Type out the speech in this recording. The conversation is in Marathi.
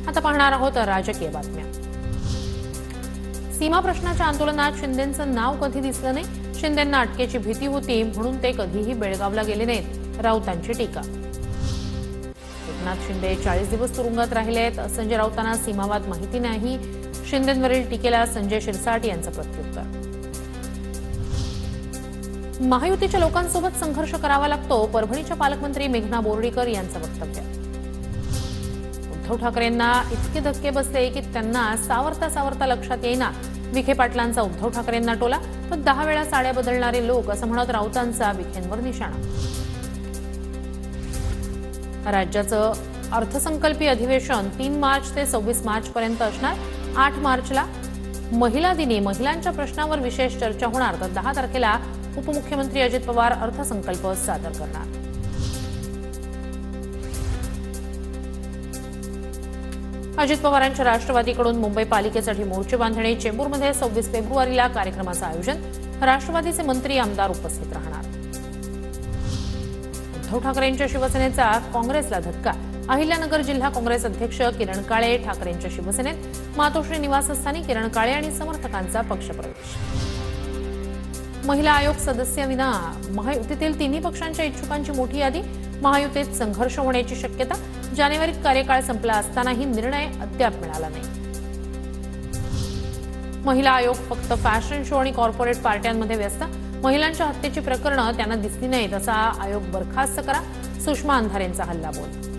आता पाहणार आहोत राजकीय बातम्या। सीमा प्रश्नाच्या आंदोलनात शिंदेंचं नाव कधी दिसलं नाही। शिंदेंना अटकेची भीती होती म्हणून ते कधीही बेळगावला गेले नाहीत, राऊतांची टीका। एकनाथ शिंदे 40 दिवस तुरुंगात राहिलेत। संजय राऊतांना सीमावाद माहिती नाही। शिंदेंवरील टीकेला संजय शिरसाट यांचं प्रत्युत्तर। महायुतीच्या लोकांसोबत संघर्ष करावा लागतो, परभणीच्या पालकमंत्री मेघना बोर्डीकर यांचं वक्तव्य। उद्धव ठाकरेंना इतके धक्के बसले की त्यांना सावरता लक्षात येईना। विखे पाटलांचा उद्धव ठाकरेंना टोला, तर 10 वेळा साड्या बदलणारे लोक असं म्हणत राऊतांचा विखेंवर निशाणा। राज्याचं अर्थसंकल्पीय अधिवेशन 3 मार्च ते 26 मार्च पर्यंत असणार। 8 मार्चला महिला दिनी महिलांच्या प्रश्नावर विशेष चर्चा होणार, तर 10 तारखेला उपमुख्यमंत्री अजित पवार अर्थसंकल्प सादर करणार। अजित पवारांच्या राष्ट्रवादीकडून मुंबई पालिकेसाठी मोर्चे बांधणे। चेंबूरमध्ये 26 फेब्रुवारीला कार्यक्रमाचं आयोजन। राष्ट्रवादीचे मंत्री आमदार उपस्थित राहणार। उद्धव ठाकरेंच्या शिवसेनेचा काँग्रेसला धक्का। अहिल्यानगर जिल्हा काँग्रेस अध्यक्ष किरण काळे ठाकरेंच्या शिवसेनेत। मातोश्री निवासस्थानी किरण काळे आणि समर्थकांचा पक्षप्रवेश। महिला आयोग सदस्याविना महायुतीतील तिन्ही पक्षांच्या इच्छुकांची मोठी यादी। महायुतीत संघर्ष होण्याची शक्यता। जानेवारीत कार्यकाळ संपला असतानाही निर्णय अद्याप मिळाला नाही। महिला आयोग फक्त फॅशन शो आणि कॉर्पोरेट पार्ट्यांमध्ये व्यस्त। महिलांच्या हत्येची प्रकरणं त्यांना दिसली नाहीत, असा आयोग बरखास्त करा। सुषमा अंधारेंचा हल्लाबोल।